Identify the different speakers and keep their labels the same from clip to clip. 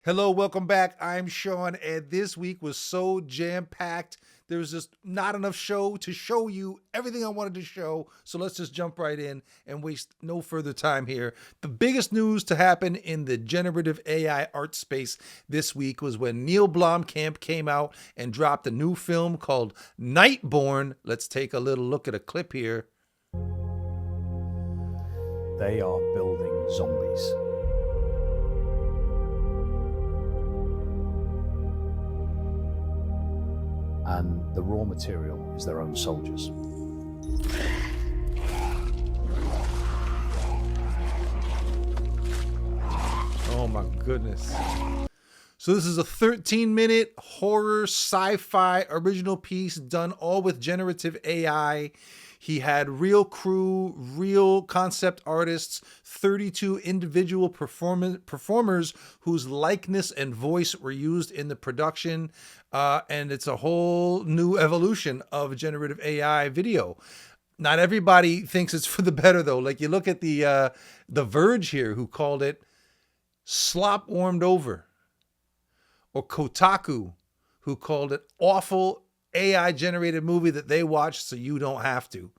Speaker 1: Hello, welcome back. I'm Sean, and this week was so jam-packed. There was just not enough show to show you everything I wanted to show. So let's just jump right in and waste no further time here. The biggest news to happen in the generative AI art space this week was when Neill Blomkamp came out and dropped a new film called NIGHTBORNE. Let's take a little look at a clip here.
Speaker 2: They are building zombies. And the raw material is their own soldiers.
Speaker 1: Oh my goodness. So this is a 13-minute horror sci-fi original piece done all with generative AI. He had real crew, real concept artists, 32 individual performers whose likeness and voice were used in the production. And it's a whole new evolution of generative AI video. Not everybody thinks it's for the better, though. Like, you look at the Verge here, who called it slop warmed over. Or Kotaku, who called it awful AI-generated movie that they watched so you don't have to.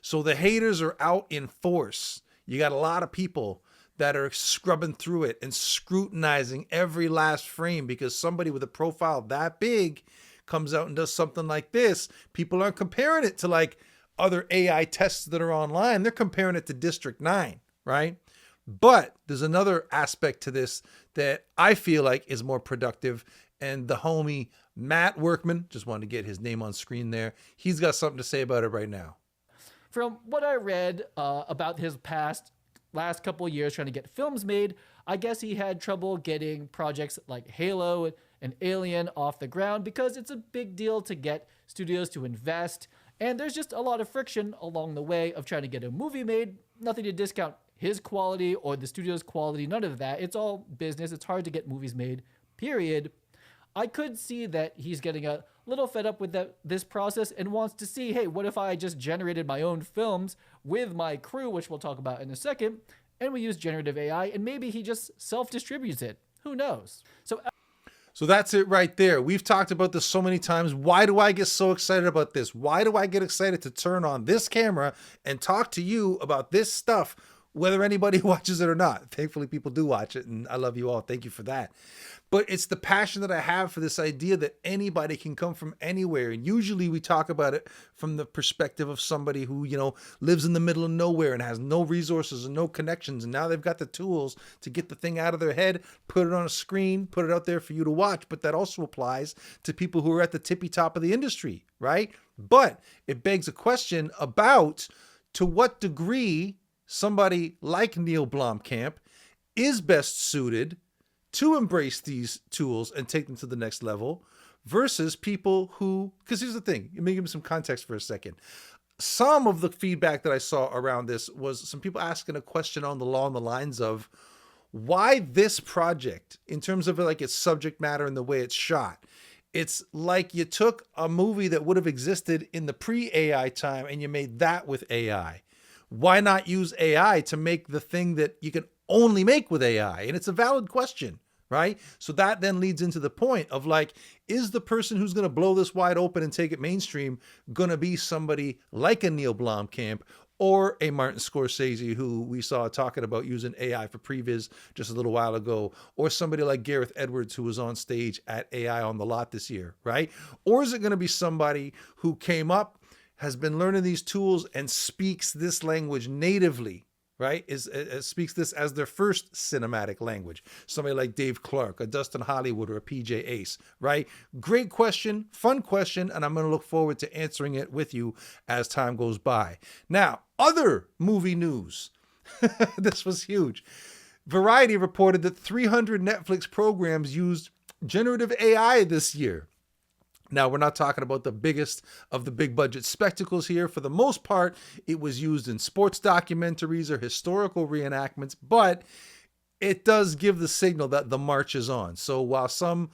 Speaker 1: So the haters are out in force. You got a lot of people that are scrubbing through it and scrutinizing every last frame because somebody with a profile that big comes out and does something like this. People aren't comparing it to like other AI tests that are online. They're comparing it to District 9, right? But there's another aspect to this that I feel like is more productive. And the homie Matt Workman, just wanted to get his name on screen there. He's got something to say about it right now.
Speaker 3: From what I read about his last couple of years trying to get films made, I guess he had trouble getting projects like Halo and Alien off the ground because it's a big deal to get studios to invest. And there's just a lot of friction along the way of trying to get a movie made. Nothing to discount his quality or the studio's quality, none of that. It's all business. It's hard to get movies made, period. I could see that he's getting a little fed up with this process and wants to see, hey, what if I just generated my own films with my crew, which we'll talk about in a second, and we use generative AI, and maybe he just self-distributes it. Who knows?
Speaker 1: So that's it right there. We've talked about this so many times. Why do I get so excited about this? Why do I get excited to turn on this camera and talk to you about this stuff, whether anybody watches it or not? Thankfully, people do watch it, and I love you all. Thank you for that. But it's the passion that I have for this idea that anybody can come from anywhere. And usually we talk about it from the perspective of somebody who, lives in the middle of nowhere and has no resources and no connections. And now they've got the tools to get the thing out of their head, put it on a screen, put it out there for you to watch. But that also applies to people who are at the tippy top of the industry, right? But it begs a question about to what degree somebody like Neill Blomkamp is best suited to embrace these tools and take them to the next level versus people who, because here's the thing, let me give me some context for a second. Some of the feedback that I saw around this was some people asking a question along the lines of why this project, in terms of like its subject matter and the way it's shot. It's like you took a movie that would have existed in the pre-AI time and you made that with AI. Why not use AI to make the thing that you can only make with AI? And it's a valid question, right? So that then leads into the point of like, is the person who's going to blow this wide open and take it mainstream going to be somebody like a Neill Blomkamp or a Martin Scorsese, who we saw talking about using AI for previs just a little while ago, or somebody like Gareth Edwards, who was on stage at AI on the Lot this year, right? Or is it going to be somebody who came up, has been learning these tools and speaks this language natively, right? Speaks this as their first cinematic language. Somebody like Dave Clark, a Dustin Hollywood, or a PJ Ace, right? Great question, fun question, and I'm going to look forward to answering it with you as time goes by. Now, other movie news. This was huge. Variety reported that 300 Netflix programs used generative AI this year. Now, we're not talking about the biggest of the big budget spectacles here. For the most part, it was used in sports documentaries or historical reenactments, but it does give the signal that the march is on. So while some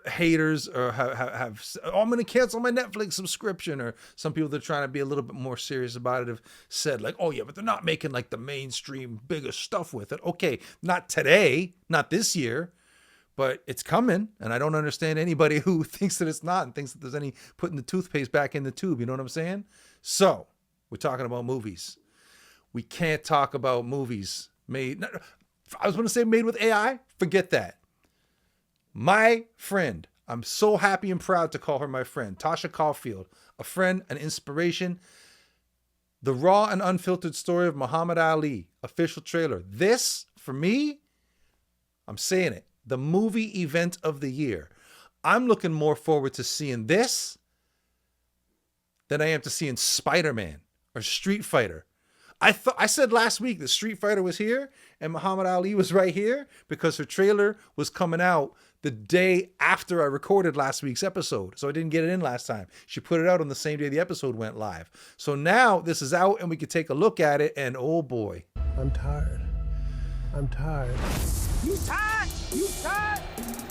Speaker 1: haters or have I'm going to cancel my Netflix subscription, or some people that are trying to be a little bit more serious about it have said like, oh yeah, but they're not making like the mainstream bigger stuff with it. Okay, not today, not this year. but it's coming. And I don't understand anybody who thinks that it's not and thinks that there's any putting the toothpaste back in the tube. You know what I'm saying? So we're talking about movies. We can't talk about movies made. I was going to say made with AI. Forget that. My friend, I'm so happy and proud to call her my friend, Tasha Caulfield, a friend, an inspiration. The raw and unfiltered story of Muhammad Ali, official trailer. This, for me, I'm saying it, the movie event of the year. I'm looking more forward to seeing this than I am to seeing Spider-Man or Street Fighter. I said last week that Street Fighter was here and Muhammad Ali was right here because her trailer was coming out the day after I recorded last week's episode. So I didn't get it in last time. She put it out on the same day the episode went live. So now this is out and we can take a look at it, and oh boy.
Speaker 4: I'm tired. I'm tired.
Speaker 5: You tired? You tired?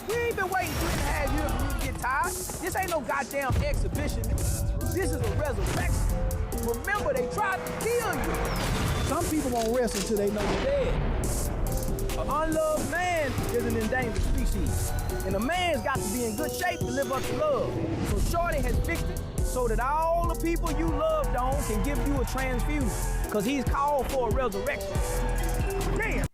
Speaker 5: We ain't been waiting 3.5 years for you to get tired. This ain't no goddamn exhibition. This is a resurrection. Remember, they tried to kill you. Some people won't rest until they know you're dead. An unloved man is an endangered species. And a man's got to be in good shape to live up to love. So Shorty has fixed it so that all the people you loved on can give you a transfusion. Because he's called for a resurrection. Damn.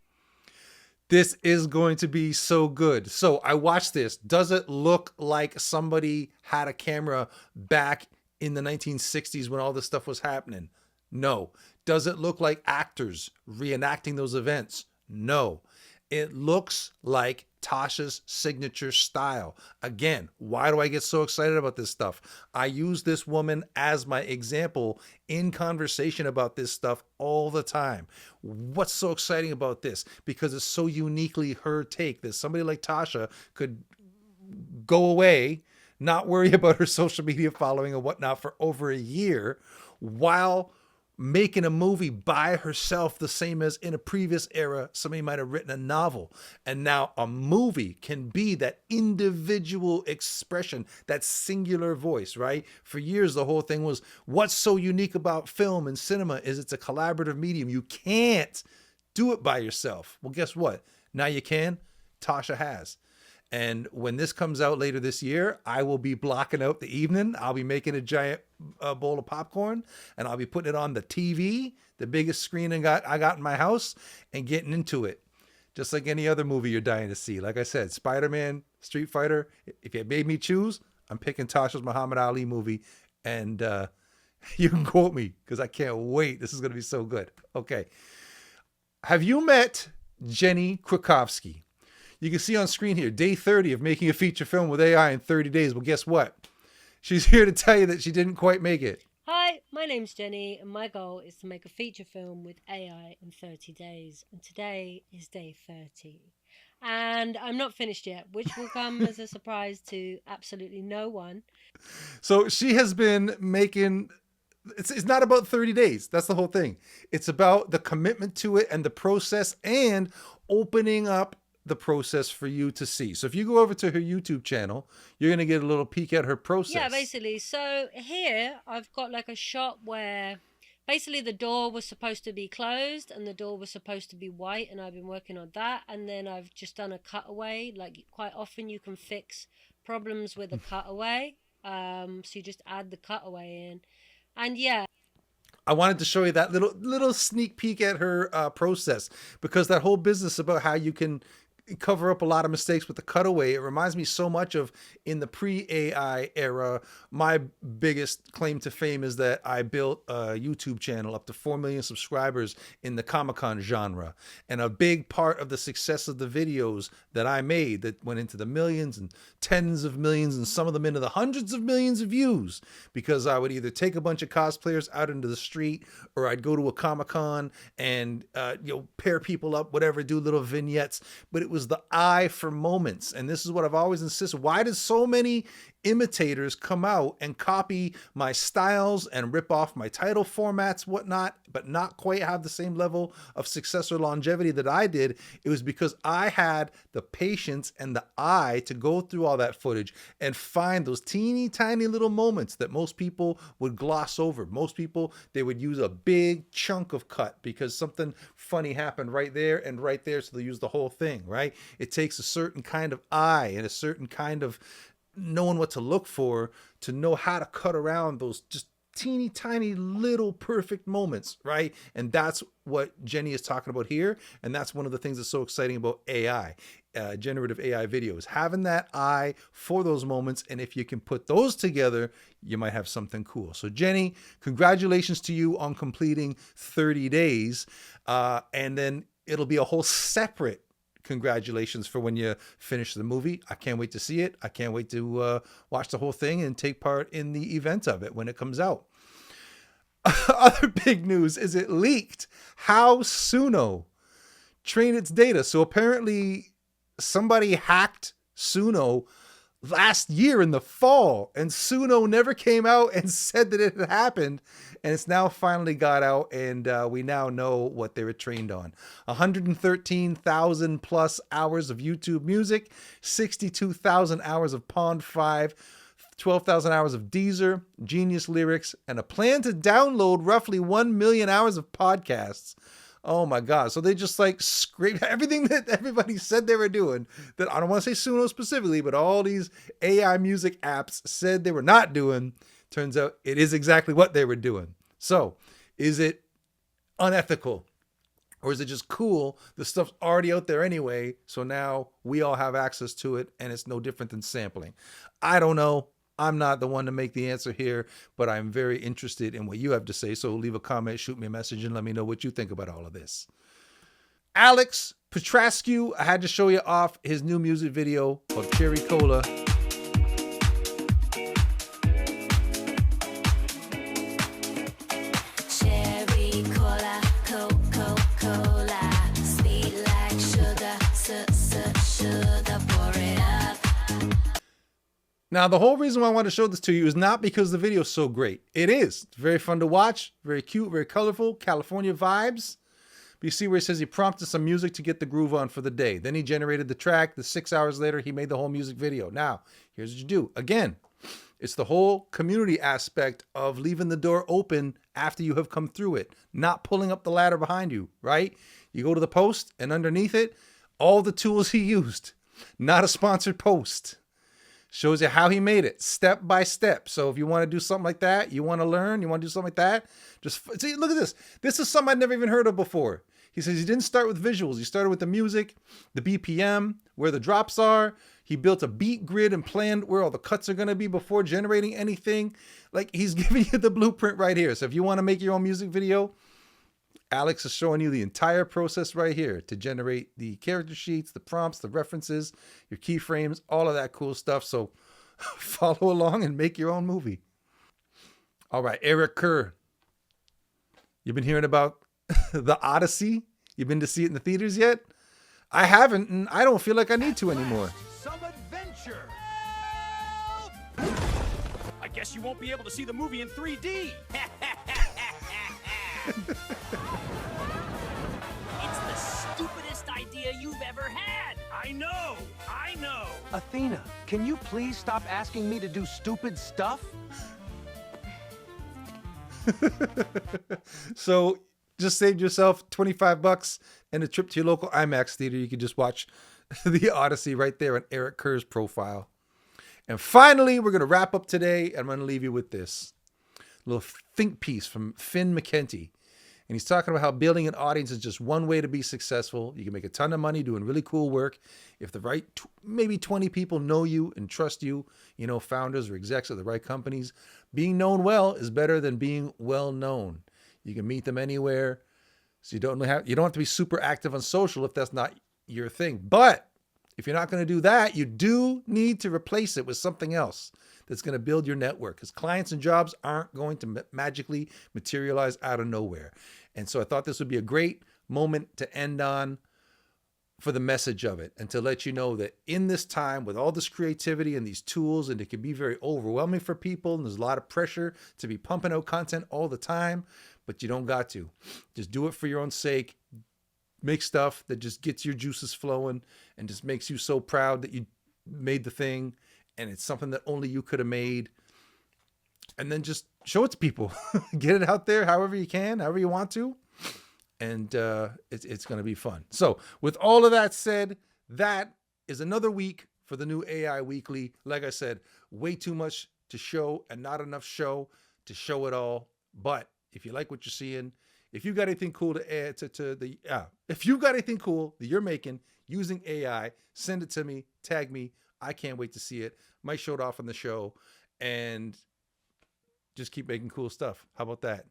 Speaker 1: This is going to be so good. So I watched this. Does it look like somebody had a camera back in the 1960s when all this stuff was happening? No. Does it look like actors reenacting those events? No. It looks like Tasha's signature style. Again, why do I get so excited about this stuff? I use this woman as my example in conversation about this stuff all the time. What's so exciting about this? Because it's so uniquely her take that somebody like Tasha could go away, not worry about her social media following and whatnot for over a year while making a movie by herself, the same as in a previous era, somebody might have written a novel. And now a movie can be that individual expression, that singular voice, right? For years, the whole thing was, what's so unique about film and cinema is it's a collaborative medium. You can't do it by yourself. Well, guess what? Now you can. Tasha has. And when this comes out later this year, I will be blocking out the evening. I'll be making a giant bowl of popcorn and I'll be putting it on the TV, the biggest screen I got in my house, and getting into it. Just like any other movie you're dying to see. Like I said, Spider-Man, Street Fighter. If you made me choose, I'm picking Tasha's Muhammad Ali movie. And you can quote me because I can't wait. This is going to be so good. Okay. Have you met Jenny Krakowski? You can see on screen here, day 30 of making a feature film with AI in 30 days. Well, guess what? She's here to tell you that she didn't quite make it.
Speaker 6: Hi, my name's Jenny, and my goal is to make a feature film with AI in 30 days. And today is day 30. And I'm not finished yet, which will come as a surprise to absolutely no one.
Speaker 1: So she has been making... It's not about 30 days. That's the whole thing. It's about the commitment to it and the process and opening up the process for you to see. So if you go over to her YouTube channel, you're going to get a little peek at her process.
Speaker 6: Yeah, basically. So here I've got like a shot where basically the door was supposed to be closed and the door was supposed to be white, and I've been working on that. And then I've just done a cutaway. Like quite often you can fix problems with a cutaway. So you just add the cutaway in. And yeah.
Speaker 1: I wanted to show you that little sneak peek at her process, because that whole business about how you can cover up a lot of mistakes with the cutaway, it reminds me so much of in the pre-AI era. My biggest claim to fame is that I built a YouTube channel up to 4 million subscribers in the Comic-Con genre. And a big part of the success of the videos that I made that went into the millions and tens of millions and some of them into the hundreds of millions of views, because I would either take a bunch of cosplayers out into the street or I'd go to a Comic-Con and pair people up, whatever, do little vignettes. But it was the eye for moments. And this is what I've always insisted. Why does so many imitators come out and copy my styles and rip off my title formats, whatnot, but not quite have the same level of success or longevity that I did, it was because I had the patience and the eye to go through all that footage and find those teeny tiny little moments that most people would gloss over. Most people, they would use a big chunk of cut because something funny happened right there and right there, so they use the whole thing, right? It takes a certain kind of eye and a certain kind of knowing what to look for to know how to cut around those just teeny tiny little perfect moments, right? And that's what Jenny is talking about here. And that's one of the things that's so exciting about AI, generative AI videos, having that eye for those moments. And if you can put those together, you might have something cool. So Jenny, congratulations to you on completing 30 days. And then it'll be a whole separate congratulations for when you finish the movie. I can't wait to see it. I can't wait to watch the whole thing and take part in the event of it when it comes out. Other big news is it leaked how Suno trained its data. So apparently somebody hacked Suno last year in the fall, and Suno never came out and said that it had happened. And it's now finally got out, and we now know what they were trained on. 113,000 plus hours of YouTube music, 62,000 hours of Pond 5, 12,000 hours of Deezer, Genius Lyrics, and a plan to download roughly 1 million hours of podcasts. Oh my God. So they just like scraped everything that everybody said they were doing, that I don't want to say Suno specifically, but all these AI music apps said they were not doing. Turns out it is exactly what they were doing. So is it unethical, or is it just cool? The stuff's already out there anyway. So now we all have access to it, and it's no different than sampling. I don't know. I'm not the one to make the answer here, but I'm very interested in what you have to say. So leave a comment, shoot me a message, and let me know what you think about all of this. Alex Petrascu, I had to show you off his new music video called Cherry Cola.
Speaker 7: Cherry cola, Coca-Cola, sweet like sugar, sugar, pour it up.
Speaker 1: Now, the whole reason why I want to show this to you is not because the video is so great. It is. It's very fun to watch, very cute, very colorful, California vibes. But you see where he says he prompted some music to get the groove on for the day. Then he generated the track. The 6 hours later, he made the whole music video. Now, here's what you do. Again, it's the whole community aspect of leaving the door open after you have come through it, not pulling up the ladder behind you, right? You go to the post, and underneath it, all the tools he used. Not a sponsored post. Shows you how he made it step by step. So if you want to do something like that, you want to learn, you want to do something like that, just see, look at this. This is something I'd never even heard of before. He says he didn't start with visuals. He started with the music, the BPM, where the drops are. He built a beat grid and planned where all the cuts are going to be before generating anything. Like, he's giving you the blueprint right here. So if you want to make your own music video, Alex is showing you the entire process right here to generate the character sheets, the prompts, the references, your keyframes, all of that cool stuff. So follow along and make your own movie. All right, Eric Kerr. You've been hearing about The Odyssey? You've been to see it in the theaters yet? I haven't, and I don't feel like I need to anymore.
Speaker 8: Some adventure. I guess you won't be able to see the movie in 3D.
Speaker 9: It's the stupidest idea you've ever had.
Speaker 8: I know.
Speaker 5: Athena, can you please stop asking me to do stupid stuff?
Speaker 1: So just saved yourself $25 and a trip to your local IMAX theater. You can just watch The Odyssey right there on Eric Kerr's profile. And finally, we're going to wrap up today. I'm going to leave you with this little think piece from Finn McKenty. And he's talking about how building an audience is just one way to be successful. You can make a ton of money doing really cool work. If the right, maybe 20 people know you and trust you, you know, founders or execs of the right companies, being known well is better than being well known. You can meet them anywhere. So you don't have to be super active on social if that's not your thing. But if you're not going to do that, you do need to replace it with something else that's going to build your network, because clients and jobs aren't going to magically materialize out of nowhere. And so I thought this would be a great moment to end on. for the message of it and to let you know that in this time with all this creativity and these tools, and it can be very overwhelming for people, and there's a lot of pressure to be pumping out content all the time, but you don't got to. Just do it for your own sake. Make stuff that just gets your juices flowing and just makes you so proud that you made the thing, and it's something that only you could have made. And then just show it to people. Get it out there however you can, however you want to. And it's going to be fun. So with all of that said, that is another week for the new AI Weekly. Like I said, way too much to show and not enough show to show it all. But if you like what you're seeing, if you've got anything cool to add if you've got anything cool that you're making using AI, send it to me, tag me. I can't wait to see it. Might show it off on the show, and just keep making cool stuff. How about that?